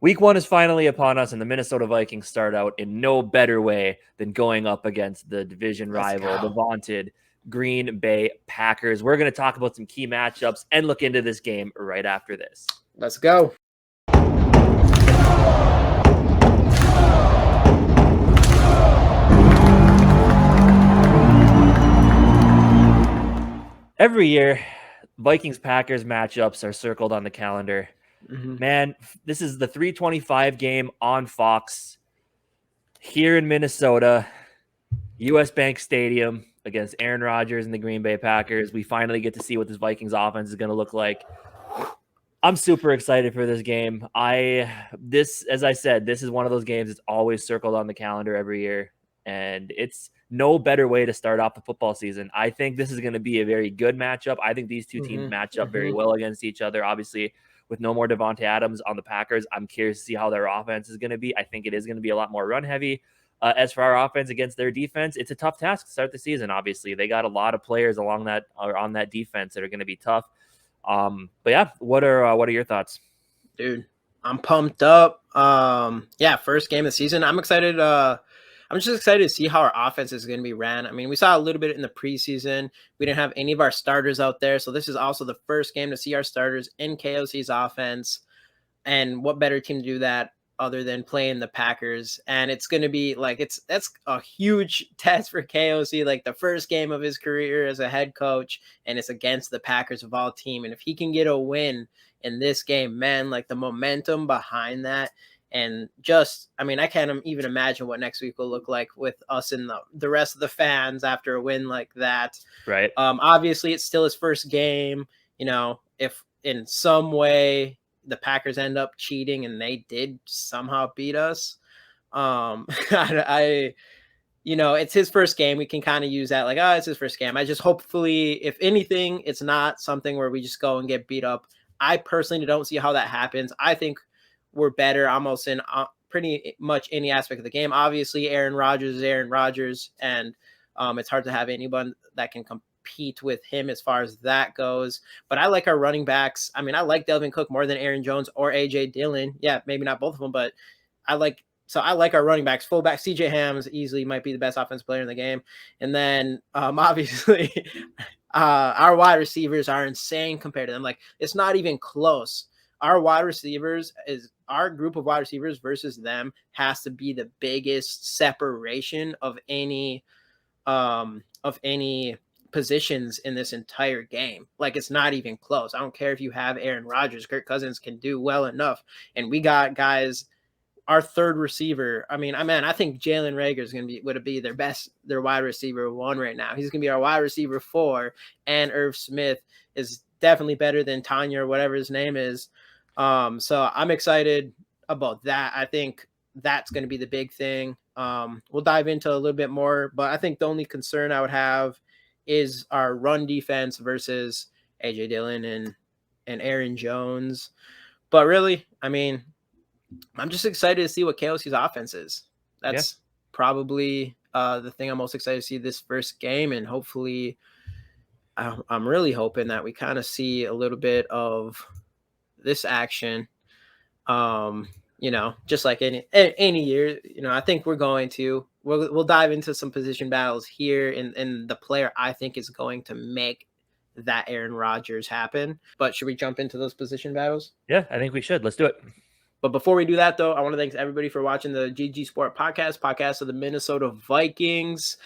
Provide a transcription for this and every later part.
Week 1 is finally upon us, and the Minnesota Vikings start out in no better way than going up against the division rival, the vaunted Green Bay Packers. We're going to talk about some key matchups and look into this game right after this. Let's go. Every year, Vikings-Packers matchups are circled on the calendar. Man, this is the 3:25 game on Fox here in Minnesota, US Bank Stadium against Aaron Rodgers and the Green Bay Packers. We finally get to see what this Vikings offense is going to look like. I'm super excited for this game. As I said, this is one of those games that's always circled on the calendar every year, and it's no better way to start off the football season. I think this is going to be a very good matchup. I think these two teams match up very well against each other. Obviously, with no more Devontae Adams on the Packers, I'm curious to see how their offense is going to be. I think it is going to be a lot more run heavy. As for our offense against their defense, it's a tough task to start the season. Obviously, they got a lot of players on that defense that are going to be tough. But yeah, what are your thoughts? Dude, I'm pumped up. First game of the season. I'm excited. I'm just excited to see how our offense is going to be ran. I mean, we saw a little bit in the preseason. We didn't have any of our starters out there. So this is also the first game to see our starters in KOC's offense. And what better team to do that other than playing the Packers? And it's going to be like, that's a huge test for KOC, like the first game of his career as a head coach. And it's against the Packers of all team. And if he can get a win in this game, man, like the momentum behind that. And just, I mean, I can't even imagine what next week will look like with us and the rest of the fans after a win like that. Right. Obviously, it's still his first game. You know, if in some way the Packers end up cheating and they did somehow beat us, it's his first game. We can kind of use that like, it's his first game. I just hopefully, if anything, it's not something where we just go and get beat up. I personally don't see how that happens. I think we're better almost in pretty much any aspect of the game. Obviously, Aaron Rodgers is Aaron Rodgers, and it's hard to have anyone that can compete with him as far as that goes. But I like our running backs. I mean, I like Delvin Cook more than Aaron Jones or A.J. Dillon. Yeah, maybe not both of them, but I like our running backs. Fullback C.J. Hams easily might be the best offensive player in the game. And then obviously our wide receivers are insane compared to them. Like, it's not even close. Our wide receivers our group of wide receivers versus them has to be the biggest separation of any positions in this entire game. Like, it's not even close. I don't care if you have Aaron Rodgers, Kirk Cousins can do well enough. And we got guys, our third receiver. I think Jalen Reagor is would be their wide receiver 1 right now. He's going to be our wide receiver 4, and Irv Smith is definitely better than Tanya or whatever his name is. So I'm excited about that. I think that's going to be the big thing. We'll dive into a little bit more, but I think the only concern I would have is our run defense versus A.J. Dillon and Aaron Jones. But really, I mean, I'm just excited to see what KOC's offense is. That's probably the thing I'm most excited to see this first game, and hopefully I'm really hoping that we kind of see a little bit of this action, just like any year. I think we'll dive into some position battles here, and the player I think is going to make that Aaron Rodgers happen. But should we jump into those position battles? Yeah, I think we should. Let's do it. But before we do that, though, I want to thank everybody for watching the GG Sport podcast of the Minnesota Vikings.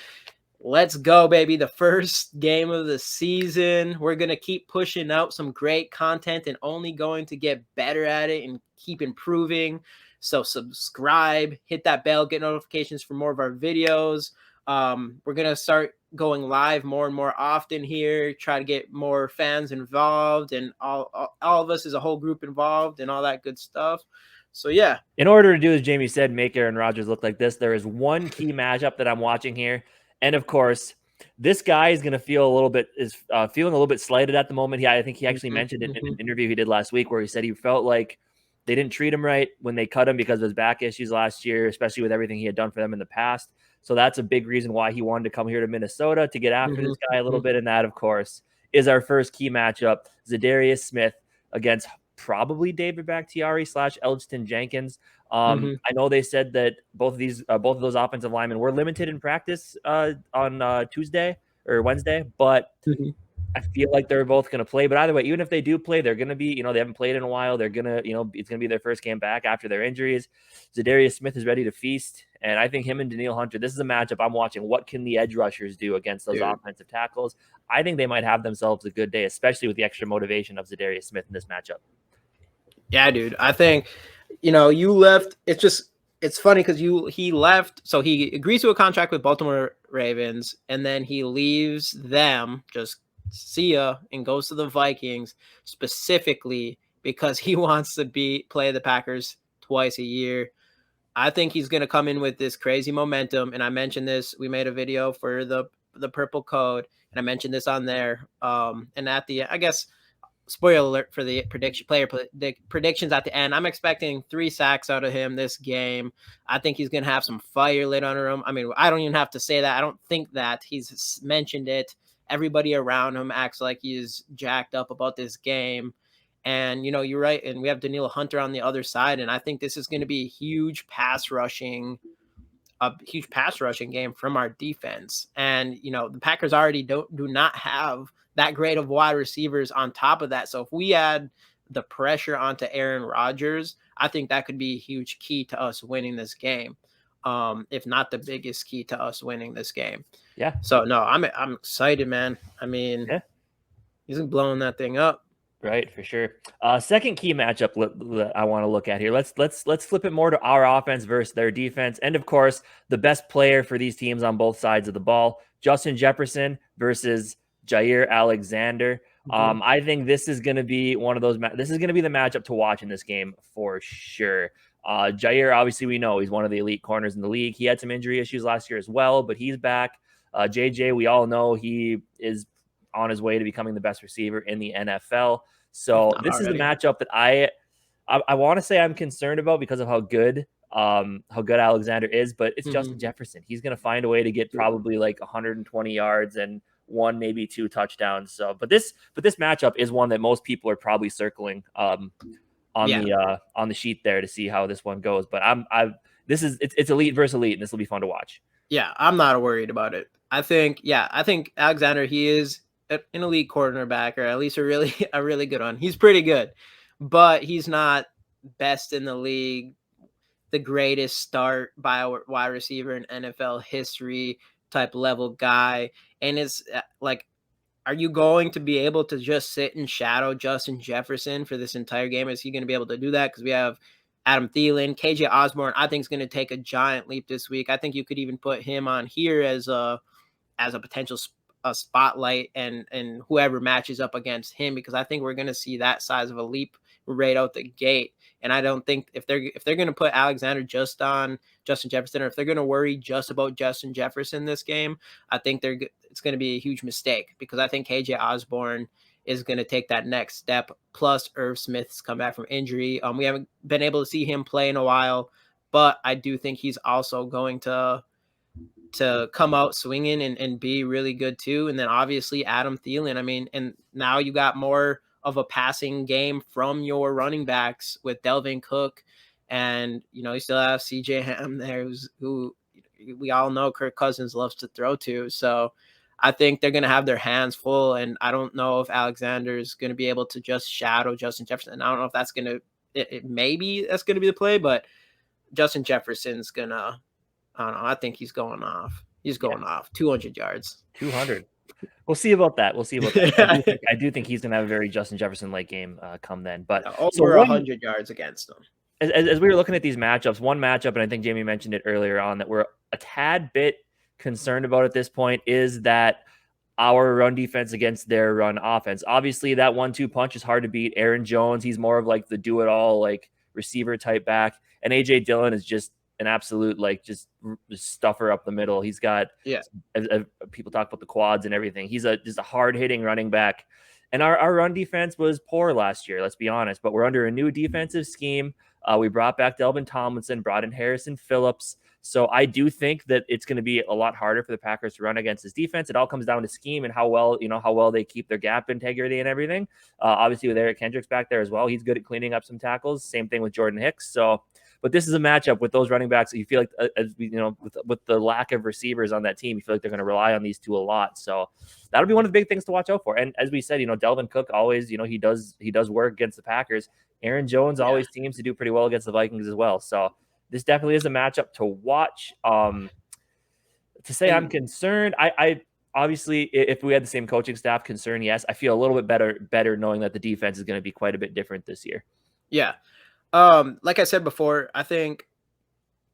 Let's go, baby. The first game of the season. We're going to keep pushing out some great content and only going to get better at it and keep improving. So subscribe, hit that bell, get notifications for more of our videos. We're going to start going live more and more often here, try to get more fans involved and all of us as a whole group involved and all that good stuff. So, yeah. In order to do, as Jamie said, make Aaron Rodgers look like this, there is one key matchup that I'm watching here. And of course, this guy is going to feel feeling a little bit slighted at the moment. I think he actually mentioned it in an interview he did last week, where he said he felt like they didn't treat him right when they cut him because of his back issues last year, especially with everything he had done for them in the past. So that's a big reason why he wanted to come here to Minnesota to get after this guy a little bit. And that, of course, is our first key matchup: Za'Darius Smith against probably David Bakhtiari / Elgton Jenkins. Mm-hmm. I know they said that both of those offensive linemen were limited in practice on Tuesday or Wednesday, but Mm-hmm. I feel like they're both going to play. But either way, even if they do play, they're going to be, they haven't played in a while. They're going to, it's going to be their first game back after their injuries. Za'Darius Smith is ready to feast. And I think him and Daniil Hunter, this is a matchup I'm watching. What can the edge rushers do against those offensive tackles? I think they might have themselves a good day, especially with the extra motivation of Za'Darius Smith in this matchup. Yeah, dude. I think, you left. It's funny because he left. So he agrees to a contract with Baltimore Ravens, and then he leaves them, just see ya, and goes to the Vikings specifically because he wants to play the Packers twice a year. I think he's going to come in with this crazy momentum. And I mentioned this. We made a video for the purple code, and I mentioned this on there. And at the, I guess, spoiler alert for the predictions at the end. I'm expecting 3 sacks out of him this game. I think he's going to have some fire lit under him. I mean, I don't even have to say that. I don't think that. He's mentioned it. Everybody around him acts like he's jacked up about this game. And, you're right. And we have Daniil Hunter on the other side. And I think this is going to be a huge pass rushing game from our defense. And, the Packers already do not have that great of wide receivers on top of that. So if we add the pressure onto Aaron Rodgers, I think that could be a huge key to us winning this game. If not the biggest key to us winning this game. Yeah. So no, I'm excited, man. I mean, he's blowing that thing up. Right, for sure. Second key matchup I want to look at here. Let's flip it more to our offense versus their defense, and of course, the best player for these teams on both sides of the ball, Justin Jefferson versus Jair Alexander. Mm-hmm. I think this is going to be one of those. This is going to be the matchup to watch in this game for sure. Jair, obviously, we know he's one of the elite corners in the league. He had some injury issues last year as well, but he's back. JJ, we all know he is on his way to becoming the best receiver in the NFL. So this is a matchup that I want to say I'm concerned about because of how good Alexander is, but it's Justin Jefferson. He's going to find a way to get probably like 120 yards and 1, maybe 2 touchdowns. So, but this matchup is one that most people are probably circling on the sheet there to see how this one goes. But it's elite versus elite, and this will be fun to watch. Yeah, I'm not worried about it. I think Alexander, he is an elite cornerback, or at least a really good one. He's pretty good, but he's not best in the league, the greatest start by a wide receiver in NFL history type level guy. And it's like, are you going to be able to just sit and shadow Justin Jefferson for this entire game? Is he going to be able to do that? Because we have Adam Thielen, KJ Osborne, I think is going to take a giant leap this week. I think you could even put him on here as a potential spotlight and whoever matches up against him, because I think we're going to see that size of a leap right out the gate. And I don't think if they're going to put Alexander just on Justin Jefferson, or if they're going to worry just about Justin Jefferson this game, I think it's going to be a huge mistake, because I think KJ Osborne is going to take that next step. Plus, Irv Smith's come back from injury. We haven't been able to see him play in a while, but I do think he's also going to come out swinging and be really good too. And then obviously Adam Thielen. I mean, and now you got more of a passing game from your running backs with Delvin Cook, and you still have CJ Ham there, who we all know Kirk Cousins loves to throw to. So I think they're going to have their hands full, and I don't know if Alexander is going to be able to just shadow Justin Jefferson. I don't know if that's going to maybe that's going to be the play, but Justin Jefferson's going to, I don't know, I think he's going off. He's going off 200 yards. 200. We'll see about that. I do think he's going to have a very Justin Jefferson-like game come then. But over 100 yards against him. As we were looking at these matchups, one matchup, and I think Jamie mentioned it earlier on, that we're a tad bit concerned about at this point, is that our run defense against their run offense. Obviously, that 1-2 punch is hard to beat. Aaron Jones, he's more of like the do-it-all, like receiver type back, and A.J. Dillon is just an absolute just stuffer up the middle. He's got people talk about the quads and everything. He's just a hard hitting running back, and our run defense was poor last year. Let's be honest, but we're under a new defensive scheme. We brought back Delvin Tomlinson, brought in Harrison Phillips. So I do think that it's going to be a lot harder for the Packers to run against this defense. It all comes down to scheme and how well they keep their gap integrity and everything. Obviously, with Eric Kendricks back there as well, he's good at cleaning up some tackles. Same thing with Jordan Hicks. So, but this is a matchup with those running backs. You feel like, with the lack of receivers on that team, you feel like they're going to rely on these two a lot. So that'll be one of the big things to watch out for. And as we said, Delvin Cook always, he does work against the Packers. Aaron Jones always seems to do pretty well against the Vikings as well. So this definitely is a matchup to watch. To say I'm concerned, I obviously, if we had the same coaching staff, concern, yes. I feel a little bit better knowing that the defense is going to be quite a bit different this year. Yeah. Like I said before, I think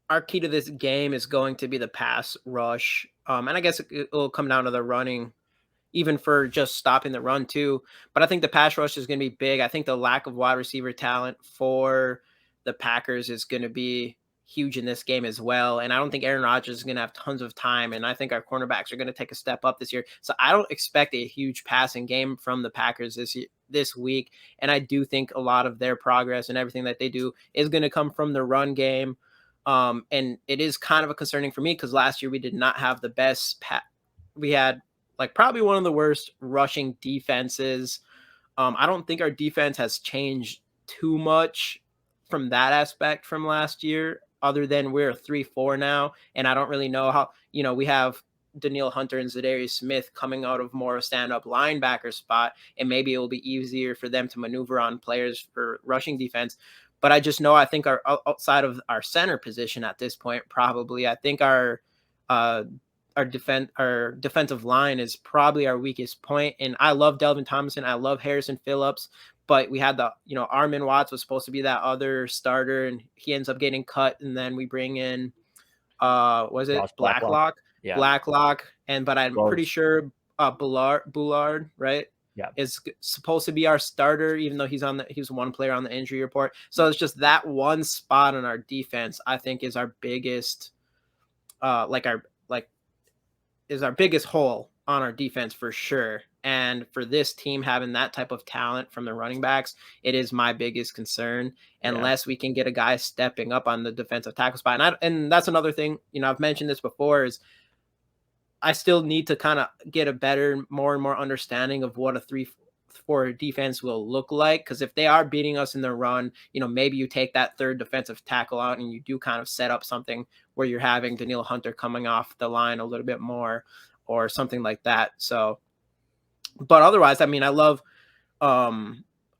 our key to this game is going to be the pass rush. And I guess it will come down to the running, even for just stopping the run too. But I think the pass rush is going to be big. I think the lack of wide receiver talent for the Packers is going to be huge in this game as well. And I don't think Aaron Rodgers is going to have tons of time. And I think our cornerbacks are going to take a step up this year. So I don't expect a huge passing game from the Packers this week. And I do think a lot of their progress and everything that they do is going to come from the run game. And it is kind of a concerning for me because last year we did not have the best we had like probably one of the worst rushing defenses. I don't think our defense has changed too much from that aspect from last year, other than we're 3-4 now. And I don't really know how, we have Danielle Hunter and Za'Darius Smith coming out of more of a stand-up linebacker spot, and maybe it will be easier for them to maneuver on players for rushing defense. But I just know, I think our outside of our center position at this point, probably, I think our defensive line is probably our weakest point. And I love Delvin Tomlinson. I love Harrison Phillips, but we had Armin Watts was supposed to be that other starter, and he ends up getting cut. And then we bring in, was it Blacklock? Yeah. Blacklock. But I'm pretty sure Bullard, right? Yeah, is supposed to be our starter, even though he's one player on the injury report. So it's just that one spot on our defense, I think, is our biggest, is our biggest hole on our defense for sure. And for this team having that type of talent from the running backs, it is my biggest concern. Unless we can get a guy stepping up on the defensive tackle spot, and that's another thing. I've mentioned this before, is I still need to kind of get a better, more and more understanding of what a 3-4 defense will look like. Because if they are beating us in the run, maybe you take that third defensive tackle out and you do kind of set up something where you're having Danielle Hunter coming off the line a little bit more or something like that. So, but otherwise, I mean, I love our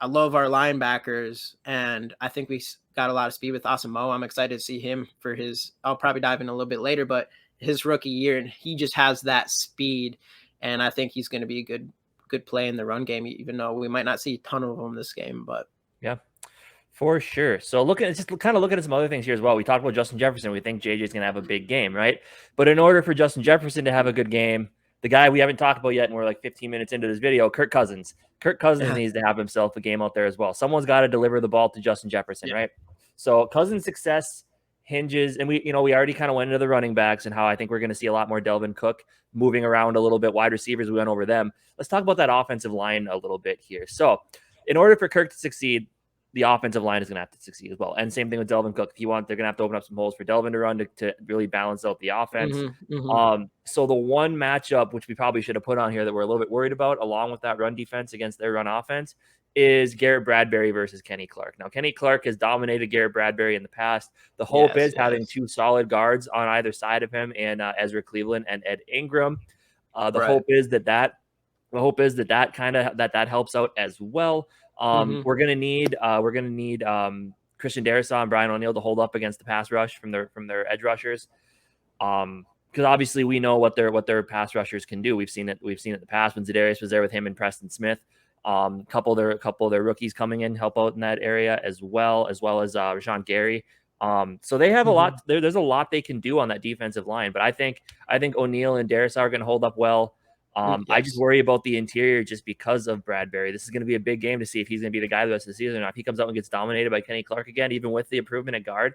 linebackers, and I think we got a lot of speed with Asamoah. I'm excited to see him for I'll probably dive in a little bit later, but his rookie year, and he just has that speed, and I think he's going to be a good play in the run game, even though we might not see a ton of them this game. But yeah, for sure. So looking at some other things here as well. We talked about Justin Jefferson. We think JJ's going to have a big game, right? But in order for Justin Jefferson to have a good game, the guy we haven't talked about yet, and we're like 15 minutes into this video, Kirk Cousins. Kirk Cousins needs to have himself a game out there as well. Someone's got to deliver the ball to Justin Jefferson, right? So Cousins' success hinges, and we already kind of went into the running backs and how I think we're going to see a lot more Delvin Cook moving around a little bit. Wide receivers, we went over them. Let's talk about that offensive line a little bit here. So in order for Kirk to succeed, the offensive line is going to have to succeed as well. And same thing with Delvin Cook. They're going to have to open up some holes for Delvin to run to really balance out the offense. So the one matchup, which we probably should have put on here that we're a little bit worried about, along with that run defense against their run offense, is Garrett Bradbury versus Kenny Clark. Now, Kenny Clark has dominated Garrett Bradbury in the past. The hope is having two solid guards on either side of him, and Ezra Cleveland and Ed Ingram. The hope is that helps out as well. We're gonna need Christian Darrisaw and Brian O'Neill to hold up against the pass rush from their edge rushers. Because obviously we know what their pass rushers can do. We've seen it in the past when Za'Darius was there with him and Preston Smith. Couple of their rookies coming in help out in that area as well as Rashawn Gary. So they have a lot. There's a lot they can do on that defensive line. But I think O'Neill and Darrisaw are going to hold up well. I just worry about the interior just because of Bradbury. This is going to be a big game to see if he's going to be the guy the rest of the season or not. If he comes out and gets dominated by Kenny Clark again, even with the improvement at guard,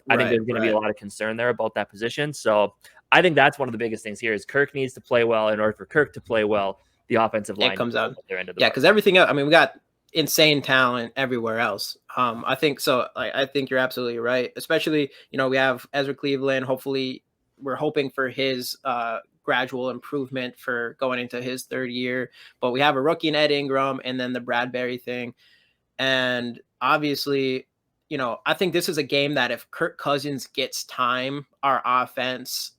I think there's going to be a lot of concern there about that position. So I think that's one of the biggest things here is Kirk needs to play well. In order for Kirk to play well, the offensive line comes out at their end of the because everything else, I mean, we got insane talent everywhere else. I think so. I think you're absolutely right. Especially, we have Ezra Cleveland. Hopefully, we're hoping for his gradual improvement for going into his third year. But we have a rookie in Ed Ingram, and then the Bradbury thing. And obviously, I think this is a game that if Kirk Cousins gets time, our offense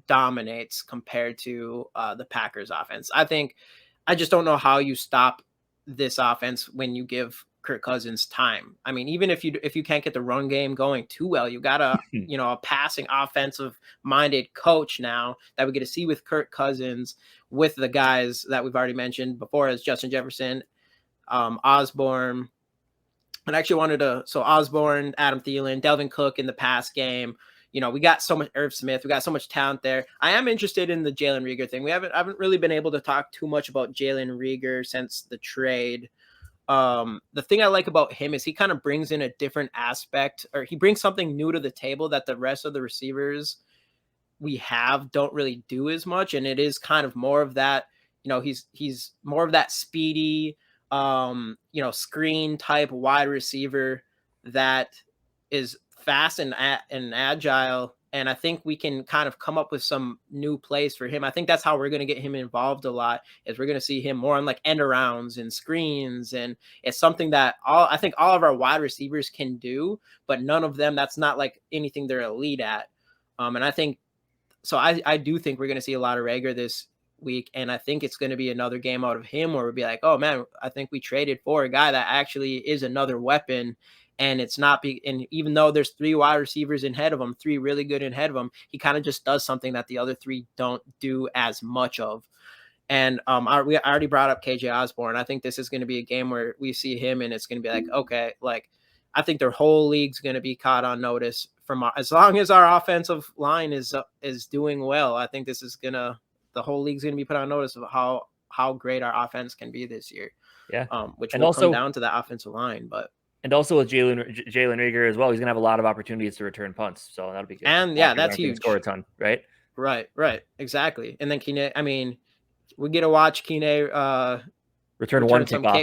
dominates compared to the Packers offense. I just don't know how you stop this offense when you give Kirk Cousins time. I mean, even if you can't get the run game going too well, you got a passing offensive minded coach now that we get to see with Kirk Cousins, with the guys that we've already mentioned before as Justin Jefferson, Osborne, and I actually so Osborne, Adam Thielen, Delvin Cook in the pass game. We got so much Irv Smith. We got so much talent there. I am interested in the Jalen Reagor thing. I haven't really been able to talk too much about Jalen Reagor since the trade. The thing I like about him is he kind of brings in a different aspect, or he brings something new to the table that the rest of the receivers we have don't really do as much. And it is kind of more of that, he's more of that speedy, screen type wide receiver that is fast and agile. And I think we can kind of come up with some new plays for him. I think that's how we're going to get him involved a lot, is we're going to see him more on like end arounds and screens. And it's something that I think all of our wide receivers can do, but none of them, that's not like anything they're elite at. And I think, so I do think we're going to see a lot of Reagor this week. And I think it's going to be another game out of him where we'll be like, oh man, I think we traded for a guy that actually is another weapon. And it's not and even though there's three wide receivers ahead of him, three really good ahead of him, he kind of just does something that the other three don't do as much of. And we already brought up KJ Osborne. I think this is going to be a game where we see him and it's going to be like, okay, like I think their whole league's going to be caught on notice from as long as our offensive line is doing well. I think this is the whole league's going to be put on notice of how great our offense can be this year. Yeah. Which will come down to the offensive line, but. And also with Jalen Reagor as well, he's gonna have a lot of opportunities to return punts, so that'll be good. And yeah, that's huge. Score a ton, right? Right, exactly. And then Keeney, I mean, we get to watch Keeney return one kickoff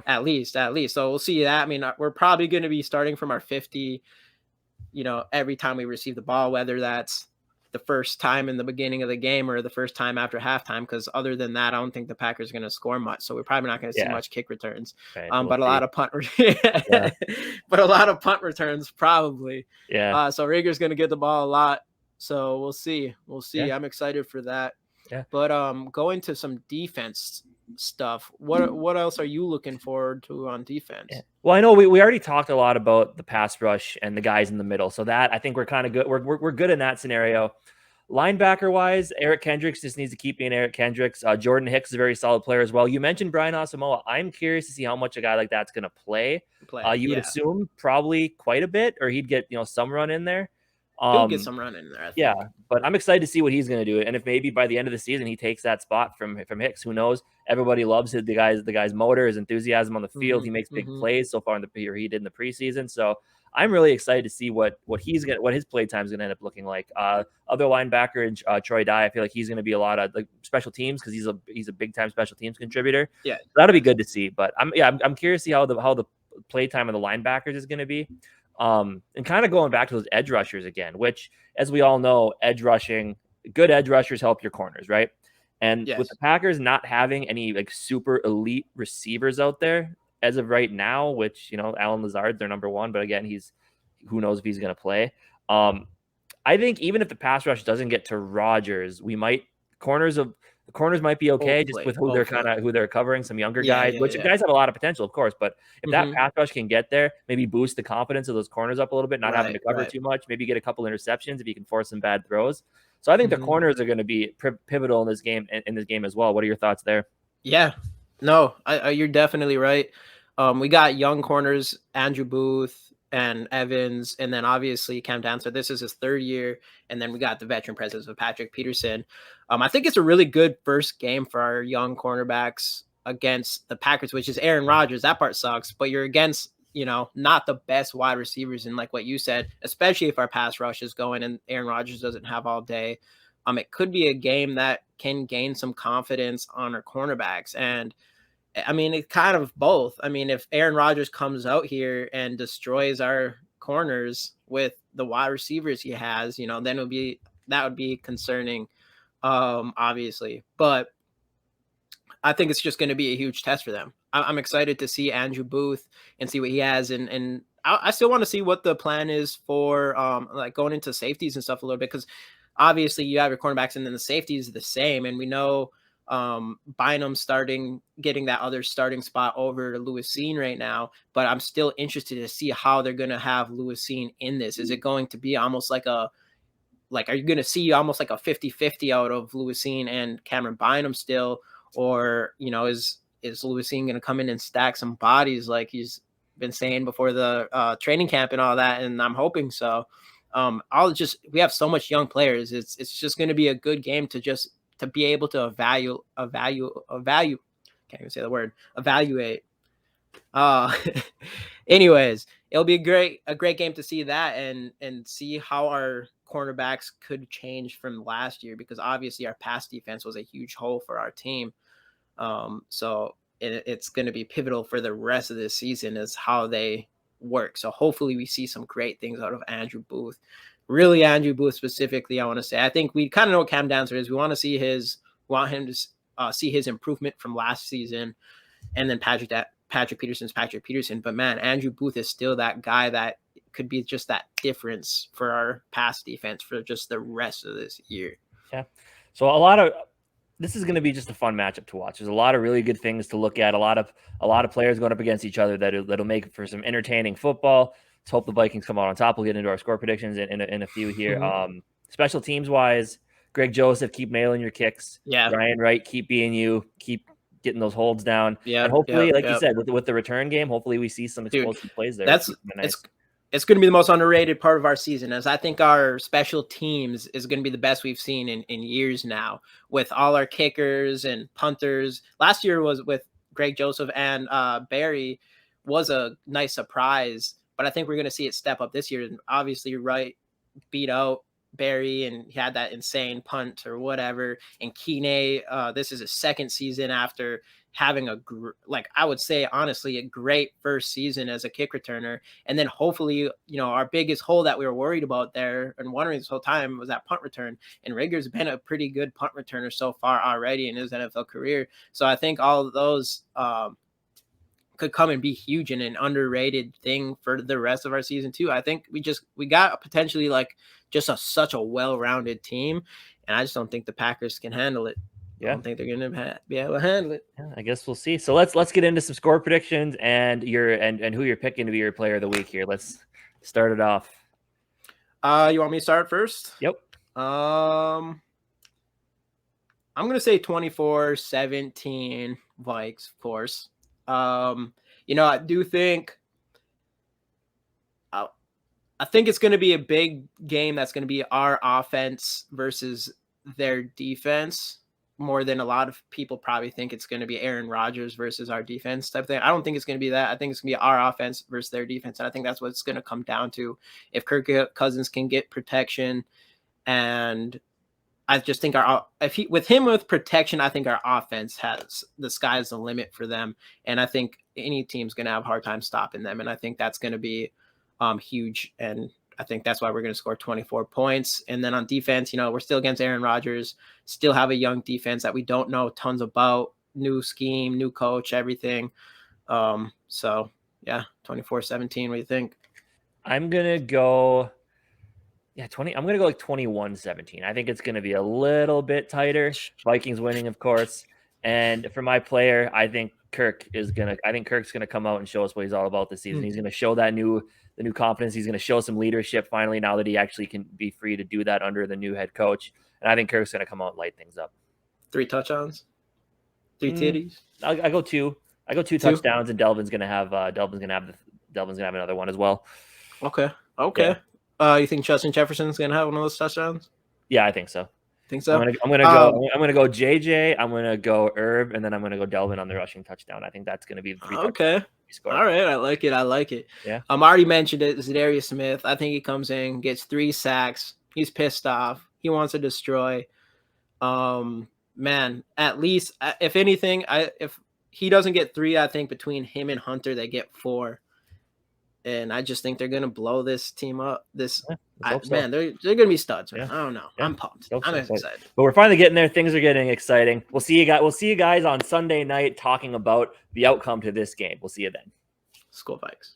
at least, At least. So we'll see that. I mean, we're probably going to be starting from our 50, every time we receive the ball, whether that's the first time in the beginning of the game or the first time after halftime, because other than that, I don't think the Packers are going to score much. So we're probably not going to see much kick returns, right, but a lot of punt, but a lot of punt returns probably. Yeah. So Reagor's going to get the ball a lot. So we'll see. Yeah. I'm excited for that. Yeah. But going to some defense stuff, what else are you looking forward to on defense? Yeah. Well, I know we already talked a lot about the pass rush and the guys in the middle, so that I think we're kind of good. We're good in that scenario. Linebacker wise, Eric Kendricks just needs to keep being Eric Kendricks. Jordan Hicks is a very solid player as well. You mentioned Brian Asamoah. I'm curious to see how much a guy like that's going to play. You would assume probably quite a bit, or he'd get some run in there. He'll get some run in there, I think. Yeah, but I'm excited to see what he's going to do, and if maybe by the end of the season he takes that spot from Hicks, who knows? Everybody loves the guy's motor, his enthusiasm on the field. He makes big plays so far in the year he did in the preseason. So I'm really excited to see what his play time is going to end up looking like. Other linebacker, Troy Dye, I feel like he's going to be a lot of like special teams because he's a big time special teams contributor. Yeah, so that'll be good to see. But I'm curious to see how the play time of the linebackers is going to be. And kind of going back to those edge rushers again, which, as we all know, good edge rushers help your corners, right? And with the Packers not having any like super elite receivers out there as of right now, which Alan Lazard's their number one, but again, who knows if he's going to play. I think even if the pass rush doesn't get to Rodgers, the corners might be okay with who they're covering, some younger guys, guys have a lot of potential, of course. But if that pass rush can get there, maybe boost the confidence of those corners up a little bit, not having to cover too much, maybe get a couple interceptions if you can force some bad throws. So I think the corners are going to be pivotal in this game as well. What are your thoughts there? Yeah, no, you're definitely right. We got young corners, Andrew Booth and Evans, and then obviously Cam Dancer. This is his third year, and then we got the veteran presence of Patrick Peterson. I think it's a really good first game for our young cornerbacks against the Packers, which is Aaron Rodgers. That part sucks, but you're against not the best wide receivers, and like what you said, especially if our pass rush is going and Aaron Rodgers doesn't have all day. It could be a game that can gain some confidence on our cornerbacks, and I mean, it's kind of both. I mean, if Aaron Rodgers comes out here and destroys our corners with the wide receivers he has, then that would be concerning, obviously. But I think it's just going to be a huge test for them. I'm excited to see Andrew Booth and see what he has, and I still want to see what the plan is for like going into safeties and stuff a little bit, because obviously you have your cornerbacks and then the safeties are the same, and we know Bynum getting that other starting spot over to Lewisine right now, but I'm still interested to see how they're going to have Lewisine in this. Is it going to be almost like are you going to see almost like a 50-50 out of Lewisine and Cameron Bynum still? Or, is Lewisine going to come in and stack some bodies like he's been saying before the training camp and all that? And I'm hoping so. We have so much young players. It's just going to be a good game to be able to can't even say the word, evaluate. Anyways, it'll be a great game to see that and see how our cornerbacks could change from last year, because obviously our pass defense was a huge hole for our team. So it's going to be pivotal for the rest of this season is how they work. So hopefully we see some great things out of Andrew Booth. Really, Andrew Booth specifically, I want to say. I think we kind of know what Cam Dancer is. We want him to see his improvement from last season, and then Patrick Peterson's Patrick Peterson. But man, Andrew Booth is still that guy that could be just that difference for our pass defense for just the rest of this year. Yeah. So this is going to be just a fun matchup to watch. There's a lot of really good things to look at. A lot of players going up against each other that'll make for some entertaining football. Let's hope the Vikings come out on top. We'll get into our score predictions in a few here. Mm-hmm. Special teams wise, Greg Joseph, keep nailing your kicks. Yeah. Ryan Wright, keep being you. Keep getting those holds down. Yeah. And hopefully, you said, with the return game, hopefully we see some explosive plays there. It's going to be the most underrated part of our season, as I think our special teams is going to be the best we've seen in years now, with all our kickers and punters. Last year was with Greg Joseph and Barry was a nice surprise, but I think we're going to see it step up this year. And obviously, Wright beat out Barry and he had that insane punt or whatever. And Keeney, this is his second season after having I would say honestly a great first season as a kick returner. And then hopefully, our biggest hole that we were worried about there and wondering this whole time was that punt return. And Rigger's been a pretty good punt returner so far already in his NFL career. So I think all of those could come and be huge and an underrated thing for the rest of our season too. I think we got potentially such a well-rounded team, and I just don't think the Packers can handle it. Yeah. I don't think they're going to be able to handle it. Yeah, I guess we'll see. So let's get into some score predictions and who you're picking to be your player of the week here. Let's start it off. You want me to start first? Yep. I'm going to say 24-17 Vikes, of course. I do think I think it's going to be a big game. That's going to be our offense versus their defense, more than a lot of people probably think it's going to be Aaron Rodgers versus our defense type thing. I don't think it's going to be that. I think it's going to be our offense versus their defense. And I think that's what it's going to come down to. If Kirk Cousins can get protection, and I just think with protection, I think our offense has the sky's the limit for them. And I think any team's going to have a hard time stopping them. And I think that's going to be huge. And I think that's why we're going to score 24 points. And then on defense, we're still against Aaron Rodgers, still have a young defense that we don't know tons about, new scheme, new coach, everything. So yeah, 24-17. What do you think? I'm going to go. Yeah, 20. I'm going to go 21-17. I think it's going to be a little bit tighter. Vikings winning, of course. And for my player, I think Kirk's going to come out and show us what he's all about this season. He's going to show the new confidence. He's going to show some leadership finally, now that he actually can be free to do that under the new head coach. And I think Kirk's going to come out and light things up. 3 touchdowns, 3 titties. I go 2. I go 2 touchdowns, and Delvin's going to have another one as well. Okay. Yeah. You think Justin Jefferson's going to have one of those touchdowns? Yeah, I think so. Think so? I'm gonna go JJ. I'm gonna go Herb, and then I'm gonna go Delvin on the rushing touchdown. I think that's gonna be the 3 okay. All right, I like it. Yeah. I already mentioned it. Za'Darius Smith. I think he comes in, gets 3 sacks. He's pissed off. He wants to destroy. Man, at least if anything, if he doesn't get 3, I think between him and Hunter, they get 4. And I just think they're gonna blow this team up. Man, they're gonna be studs, man. I don't know. I'm pumped. I'm excited. But we're finally getting there. Things are getting exciting. We'll see you guys on Sunday night talking about the outcome to this game. We'll see you then. Skol Vikings.